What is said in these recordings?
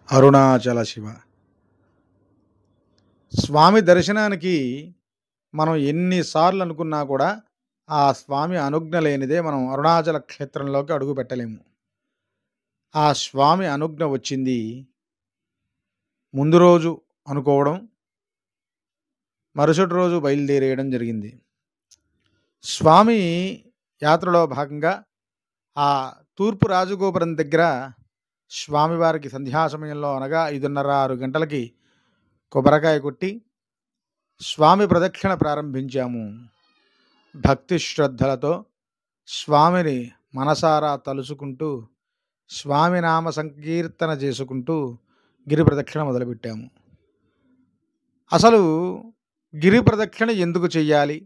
అరుణాచల శివ. స్వామి దర్శనానికి మనం ఎన్నిసార్లు అనుకున్నా కూడా ఆ స్వామి అనుజ్ఞ లేనిదే మనం అరుణాచల క్షేత్రంలోకి అడుగు పెట్టలేము. ఆ స్వామి అనుజ్ఞ వచ్చింది ముందు రోజు అనుకోవడం, మరుసటి రోజు బయలుదేరేయడం జరిగింది. స్వామి యాత్రలో భాగంగా ఆ తూర్పు రాజగోపురం దగ్గర స్వామివారికి సంధ్యా సమయంలో అనగా 5:30, 6 గంటలకి కొబ్బరికాయ కొట్టి స్వామి ప్రదక్షిణ ప్రారంభించాము. భక్తి శ్రద్ధలతో స్వామిని మనసారా తలుచుకుంటూ స్వామి నామ సంకీర్తన చేసుకుంటూ గిరి ప్రదక్షిణ మొదలుపెట్టాము. అసలు గిరి ప్రదక్షిణ ఎందుకు చెయ్యాలి,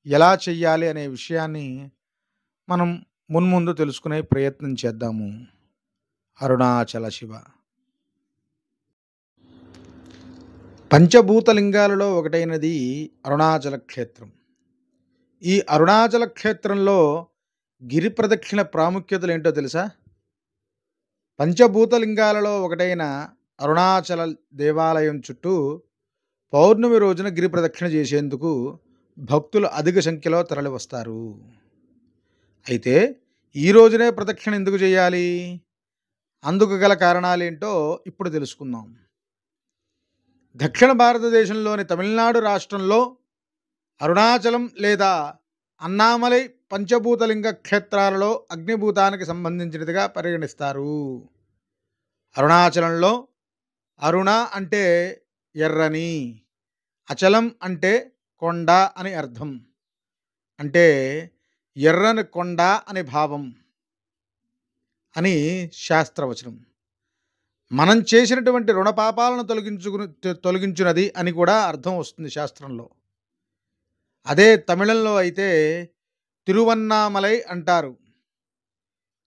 ఎలా చెయ్యాలి అనే విషయాన్ని మనం మున్ముందు తెలుసుకునే ప్రయత్నం చేద్దాము. అరుణాచల శివ. పంచభూతలింగాలలో ఒకటైనది అరుణాచల క్షేత్రం. ఈ అరుణాచల క్షేత్రంలో గిరి ప్రదక్షిణ ప్రాముఖ్యతలు ఏంటో తెలుసా? పంచభూతలింగాలలో ఒకటైన అరుణాచల దేవాలయం చుట్టూ పౌర్ణమి రోజున గిరి ప్రదక్షిణ చేసేందుకు భక్తులు అధిక సంఖ్యలో తరలివస్తారు. అయితే ఈ రోజునే ప్రదక్షిణ ఎందుకు చేయాలి, అందుకు గల కారణాలేంటో ఇప్పుడు తెలుసుకుందాం. దక్షిణ భారతదేశంలోని తమిళనాడు రాష్ట్రంలో అరుణాచలం లేదా అన్నామలై పంచభూతలింగ క్షేత్రాలలో అగ్నిభూతానికి సంబంధించినదిగా పరిగణిస్తారు. అరుణాచలంలో అరుణ అంటే ఎర్రని, అచలం అంటే కొండ అని అర్థం. అంటే ఎర్రని కొండ అని భావం అని శాస్త్రవచనం. మనం చేసినటువంటి రుణపాపాలను తొలగించున్నది అని కూడా అర్థం వస్తుంది శాస్త్రంలో. అదే తమిళంలో అయితే తిరువన్నామలై అంటారు.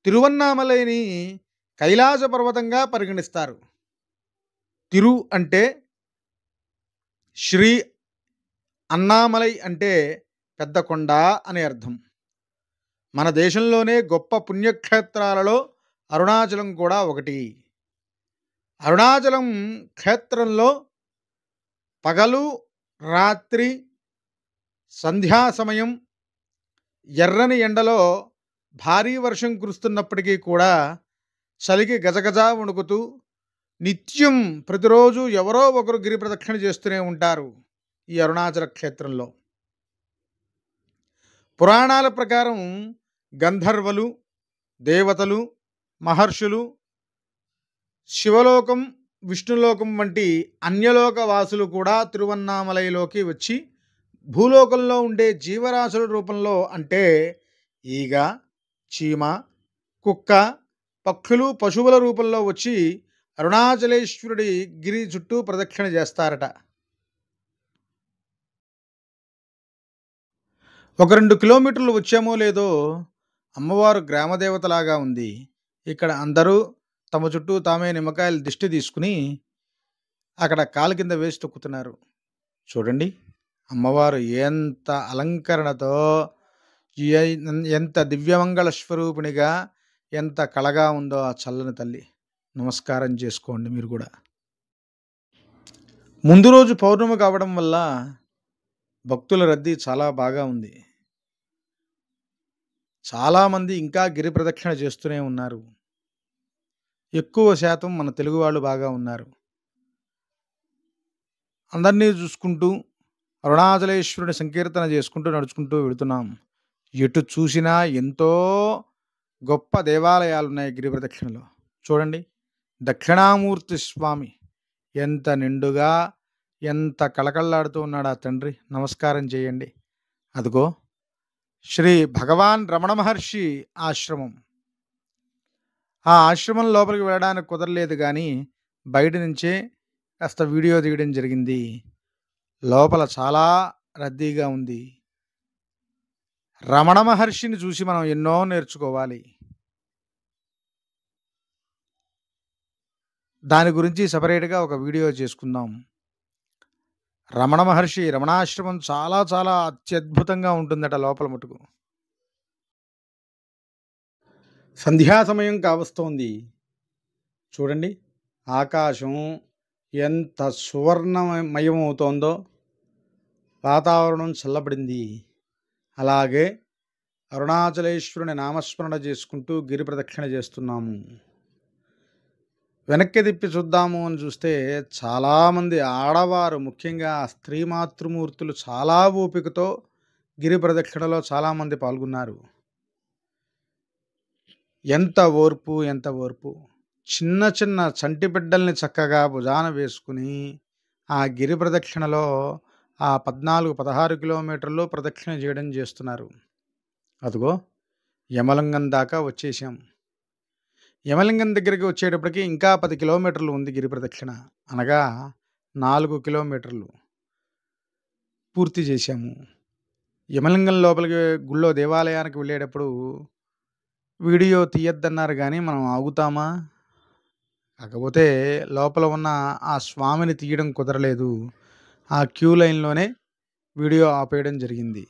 తిరువన్నామలైని కైలాస పర్వతంగా పరిగణిస్తారు. తిరు అంటే శ్రీ, అన్నామలై అంటే పెద్ద కొండ అని అర్థం. మన దేశంలోనే గొప్ప పుణ్యక్షేత్రాలలో అరుణాచలం కూడా ఒకటి. అరుణాచలం క్షేత్రంలో పగలు, రాత్రి, సంధ్యా సమయం, ఎర్రని ఎండలో భారీ వర్షం కురుస్తున్నప్పటికీ కూడా చలికి గజగజ వణుకుతూ నిత్యం ప్రతిరోజు ఎవరో ఒకరు గిరి ప్రదక్షిణ చేస్తూనే ఉంటారు ఈ అరుణాచల క్షేత్రంలో. పురాణాల ప్రకారం గంధర్వులు, దేవతలు, మహర్షులు, శివలోకం, విష్ణులోకం వంటి అన్యలోక వాసులు కూడా తిరువన్నామలైలోకి వచ్చి భూలోకంలో ఉండే జీవరాశుల రూపంలో అంటే ఈగ, చీమ, కుక్క, పక్షులు, పశువుల రూపంలో వచ్చి అరుణాచలేశ్వరుడి గిరి చుట్టూ ప్రదక్షిణ చేస్తారట. ఒక 2 కిలోమీటర్లు వచ్చామో లేదో అమ్మవారు గ్రామదేవతలాగా ఉంది. ఇక్కడ అందరూ తమ చుట్టూ తామే నిమ్మకాయలు దిష్టి తీసుకుని అక్కడ కాలు కింద వేసి తొక్కుతున్నారు. చూడండి అమ్మవారు ఎంత అలంకరణతో, ఎంత దివ్యమంగళ స్వరూపిణిగా, ఎంత కళగా ఉందో ఆ చల్లని తల్లి. నమస్కారం చేసుకోండి మీరు కూడా. ముందు రోజు పౌర్ణమి కావడం వల్ల భక్తుల రద్దీ చాలా బాగా ఉంది. చాలామంది ఇంకా గిరి ప్రదక్షిణ చేస్తూనే ఉన్నారు. ఎక్కువ శాతం మన తెలుగు వాళ్ళు బాగా ఉన్నారు. అందరినీ చూసుకుంటూ అరుణాచలేశ్వరుని సంకీర్తన చేసుకుంటూ నడుచుకుంటూ వెళుతున్నాం. ఎటు చూసినా ఎంతో గొప్ప దేవాలయాలు ఉన్నాయి గిరి ప్రదక్షిణలో. చూడండి దక్షిణామూర్తి స్వామి ఎంత నిండుగా, ఎంత కళకళలాడుతూ ఉన్నాడు ఆ తండ్రి. నమస్కారం చేయండి. అదిగో శ్రీ భగవాన్ రమణ మహర్షి ఆశ్రమం. ఆ ఆశ్రమం లోపలికి వెళ్ళడానికి కుదరలేదు, కానీ బయట నుంచే కాస్త వీడియో తీయడం జరిగింది. లోపల చాలా రద్దీగా ఉంది. రమణ మహర్షిని చూసి మనం ఎన్నో నేర్చుకోవాలి. దాని గురించి సపరేట్గా ఒక వీడియో చేసుకుందాం. రమణ మహర్షి రమణాశ్రమం చాలా చాలా అత్యద్భుతంగా ఉంటుందట లోపల మటుకు. సంధ్యా సమయం కావస్తోంది. చూడండి ఆకాశం ఎంత సువర్ణమయమవుతోందో, వాతావరణం చల్లబడింది. అలాగే అరుణాచలేశ్వరుని నామస్మరణ చేసుకుంటూ గిరి ప్రదక్షిణ చేస్తున్నాము. వెనక్కి తిప్పి చూద్దాము అని చూస్తే చాలామంది ఆడవారు, ముఖ్యంగా స్త్రీ మాతృమూర్తులు చాలా ఓపికతో గిరి ప్రదక్షిణలో చాలామంది పాల్గొన్నారు. ఎంత ఓర్పు, ఎంత ఓర్పు! చిన్న చిన్న చంటి బిడ్డల్ని చక్కగా భుజాన వేసుకుని ఆ గిరి ప్రదక్షిణలో ఆ 14, 16 కిలోమీటర్లు ప్రదక్షిణ చేయడం చేస్తున్నారు. అదిగో యమలింగం దాకా వచ్చేసాం. యమలింగం దగ్గరికి వచ్చేటప్పటికి ఇంకా 10 కిలోమీటర్లు ఉంది గిరి ప్రదక్షిణ. అనగా 4 కిలోమీటర్లు పూర్తి చేశాము. యమలింగం లోపలికి గుళ్ళో దేవాలయానికి వెళ్ళేటప్పుడు వీడియో తీయొద్దన్నారు కానీ మనం ఆగుతామా? కాకపోతే లోపల ఉన్న ఆ స్వామిని తీయడం కుదరలేదు. ఆ క్యూ లైన్‌లోనే వీడియో ఆపేయడం జరిగింది.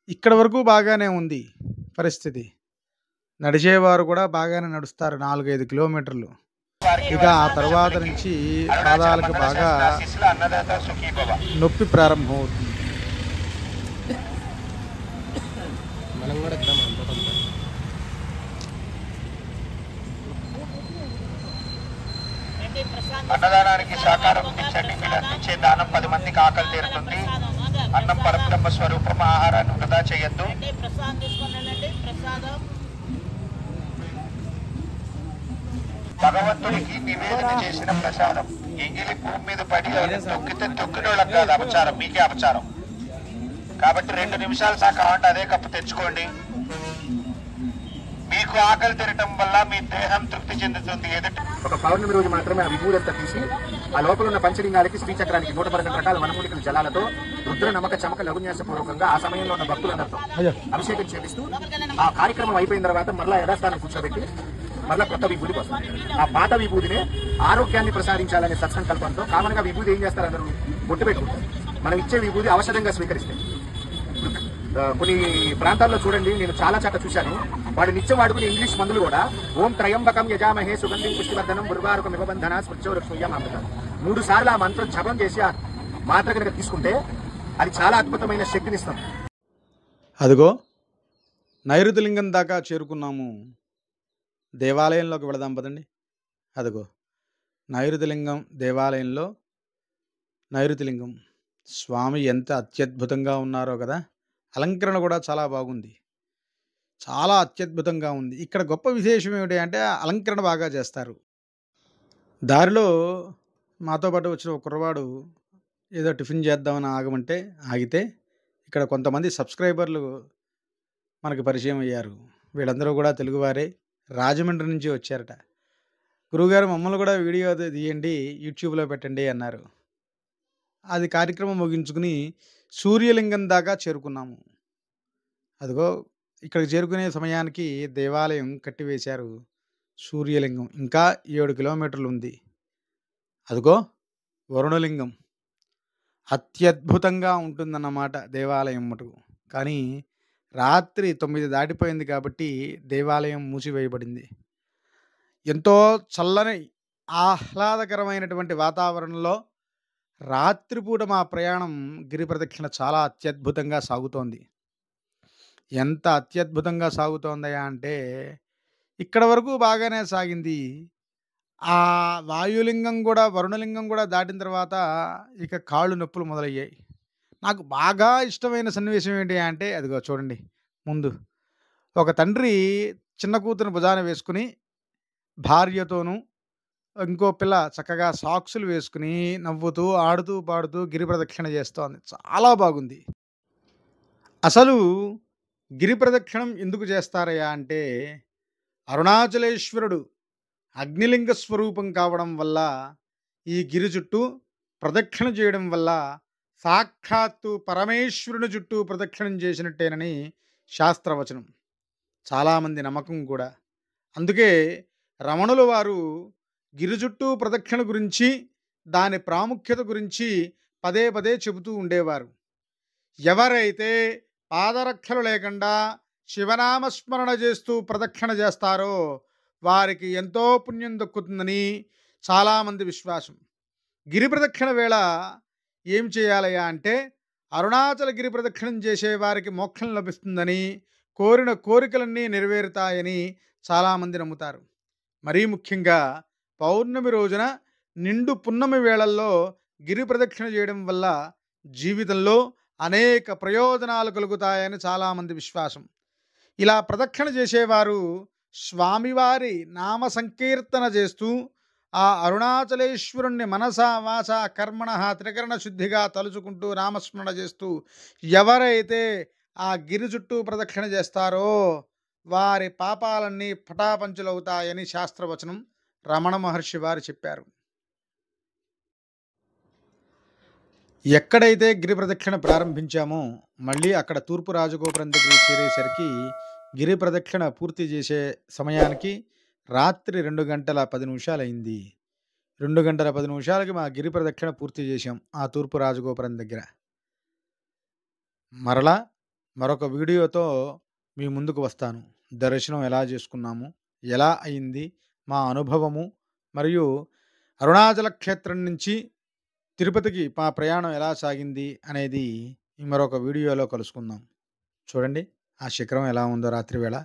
ఇక్కడి వరకు బాగానే ఉంది పరిస్థితి. నడిచేవారు కూడా బాగానే నడుస్తారు 4, 5 కిలోమీటర్లు. ఇక ఆ తర్వాత నుంచి పాదాలకు బాగా నొప్పి ప్రారంభమవుతుంది. మనం కూడా ఎక్దాం అనుకుంటాం. అన్నదానానికి సహకారం అందించండి. మీరు అందించే దానం 10 మందికి ఆకలి తీరుతుంది. అన్నం పరబ్రహ్మ స్వరూపం, ఆహారాన్ని వృధా చేయొద్దు. భగవంతుడికి నివేదన చేసిన ప్రసాదం ఎంగిలి భూమి మీద పడి తొక్కితే తొక్కినోళ్ళకి కాదు అపచారం, మీకే అపచారం. కాబట్టి 2 నిమిషాలు కావాలంటే అదే కప్పు తెచ్చుకోండి. మీకు ఆకలి తినటం వల్ల మీ దేహం తృప్తి చెందుతుంది. ఒక పౌర్ణమి రోజు మాత్రమే ఆ విభూదంతా తీసి ఆ లోపల ఉన్న పంచలింగాలకి శ్రీచక్రానికి 112 రకాల వనమూలికల జలాలతో రుద్ర నమక చమక లఘున్యాసపూర్వకంగా ఆ సమయంలో ఉన్న భక్తులందరితో అభిషేకం చేపిస్తూ ఆ కార్యక్రమం అయిపోయిన తర్వాత మరలా యథాస్థానం కూర్చోబెట్టి మరలా కొత్త విభూతి వస్తుంది. ఆ పాత విభూతినే ఆరోగ్యాన్ని ప్రసాదించాలనే సత్సంకల్పంతో కామన్గా విభూతి ఏం చేస్తారు, అందరూ బొట్టు పెట్టుకుంటారు. మనం ఇచ్చే విభూతి ఔషధంగా స్వీకరిస్తాం. కొన్ని ప్రాంతాల్లో చూడండి, నేను చాలా చోట్ల చూశాను, వాడు నిత్యం వాడుకునే ఇంగ్లీష్ మందులు కూడా ఓం త్రయంబకం యజామహే సుగంధిం పుష్టివర్ధనం ఉర్వారుకం ఇవబంధన స్మృత్యోరక్షూయం అమృతం 3 సార్లు ఆ మంత్రం జపం చేసి ఆ మాత్ర కనుక తీసుకుంటే అది చాలా అద్భుతమైన శక్తినిస్తుంది. అదిగో నైరుతి లింగం దాకా చేరుకున్నాము. దేవాలయంలోకి వెళదాం పదండి. అదిగో నైరుతి లింగం. దేవాలయంలో నైరుతి లింగం స్వామి ఎంత అత్యద్భుతంగా ఉన్నారో కదా. అలంకరణ కూడా చాలా బాగుంది, చాలా అత్యద్భుతంగా ఉంది. ఇక్కడ గొప్ప విశేషం ఏమిటి అంటే అలంకరణ బాగా చేస్తారు. దారిలో మాతో పాటు వచ్చిన ఒక కుర్రవాడు ఏదో టిఫిన్ చేద్దామని ఆగమంటే ఆగితే ఇక్కడ కొంతమంది సబ్స్క్రైబర్లు మనకి పరిచయం అయ్యారు. వీళ్ళందరూ కూడా తెలుగువారే, రాజమండ్రి నుంచి వచ్చారట. గురువుగారు మమ్మల్ని కూడా వీడియో తీయండి, యూట్యూబ్లో పెట్టండి అన్నారు. అది కార్యక్రమం ముగించుకుని సూర్యలింగం దాకా చేరుకున్నాము. అదిగో ఇక్కడికి చేరుకునే సమయానికి దేవాలయం కట్టివేశారు. సూర్యలింగం ఇంకా 7 కిలోమీటర్లు ఉంది. అదిగో వరుణలింగం అత్యద్భుతంగా ఉంటుందన్నమాట దేవాలయం మటుకు. కానీ రాత్రి 9 దాటిపోయింది కాబట్టి దేవాలయం మూసివేయబడింది. ఎంతో చల్లని ఆహ్లాదకరమైనటువంటి వాతావరణంలో రాత్రిపూట మా ప్రయాణం గిరి ప్రదక్షిణ చాలా అత్యద్భుతంగా సాగుతోంది. ఎంత అత్యద్భుతంగా సాగుతోందయా అంటే ఇక్కడ వరకు బాగానే సాగింది. ఆ వాయులింగం కూడా, వరుణలింగం కూడా దాటిన తర్వాత ఇక కాళ్ళు నొప్పులు మొదలయ్యాయి. నాకు బాగా ఇష్టమైన సన్నివేశం ఏంటి అంటే అదిగో చూడండి, ముందు ఒక తండ్రి చిన్న కూతురు భుజాన వేసుకుని భార్యతోనూ ఇంకో పిల్ల చక్కగా సాక్సులు వేసుకుని నవ్వుతూ ఆడుతూ పాడుతూ గిరి ప్రదక్షిణ చేస్తోంది. చాలా బాగుంది. అసలు గిరి ప్రదక్షిణం ఎందుకు చేస్తారయ్యా అంటే అరుణాచలేశ్వరుడు అగ్నిలింగ స్వరూపం కావడం వల్ల ఈ గిరి చుట్టూ ప్రదక్షిణ చేయడం వల్ల సాక్షాత్తు పరమేశ్వరుని చుట్టూ ప్రదక్షిణం చేసినట్టేనని శాస్త్రవచనం. చాలామంది నమ్మకం కూడా. అందుకే రమణుల వారు గిరి చుట్టూ ప్రదక్షిణ గురించి, దాని ప్రాముఖ్యత గురించి పదే పదే చెబుతూ ఉండేవారు. ఎవరైతే పాదరక్షలు లేకుండా శివనామస్మరణ చేస్తూ ప్రదక్షిణ చేస్తారో వారికి ఎంతో పుణ్యం దక్కుతుందని చాలామంది విశ్వాసం. గిరి ప్రదక్షిణ వేళ ఏం చేయాలయ్యా అంటే, అరుణాచల గిరి ప్రదక్షిణం చేసే వారికి మోక్షం లభిస్తుందని, కోరిన కోరికలన్నీ నెరవేరుతాయని చాలామంది నమ్ముతారు. మరీ ముఖ్యంగా పౌర్ణమి రోజున నిండు పున్నమి వేళల్లో గిరి ప్రదక్షిణ చేయడం వల్ల జీవితంలో అనేక ప్రయోజనాలు కలుగుతాయని చాలామంది విశ్వాసం. ఇలా ప్రదక్షిణ చేసేవారు స్వామివారి నామ సంకీర్తన చేస్తూ ఆ అరుణాచలేశ్వరుణ్ణి మనసా వాచ కర్మణ త్రికరణ శుద్ధిగా తలుచుకుంటూ నామస్మరణ చేస్తూ ఎవరైతే ఆ గిరి చుట్టూ ప్రదక్షిణ చేస్తారో వారి పాపాలన్నీ పటాపంచులవుతాయని శాస్త్రవచనం రమణ మహర్షి వారు చెప్పారు. ఎక్కడైతే గిరి ప్రదక్షిణ ప్రారంభించామో మళ్ళీ అక్కడ తూర్పు రాజగోపురం దగ్గరికి చేరేసరికి గిరి ప్రదక్షిణ పూర్తి చేసే సమయానికి రాత్రి 2:10 అయింది. 2:10 మా గిరి ప్రదక్షిణ పూర్తి చేశాం ఆ తూర్పు రాజగోపురం దగ్గర. మరలా మరొక వీడియోతో మీ ముందుకు వస్తాను. దర్శనం ఎలా చేసుకున్నాము, ఎలా అయింది, మా అనుభవము, మరియు అరుణాచల క్షేత్రం నుంచి తిరుపతికి మా ప్రయాణం ఎలా సాగింది అనేది మరొక వీడియోలో కలుసుకుందాం. చూడండి ఆ శిఖరం ఎలా ఉందో రాత్రి వేళ.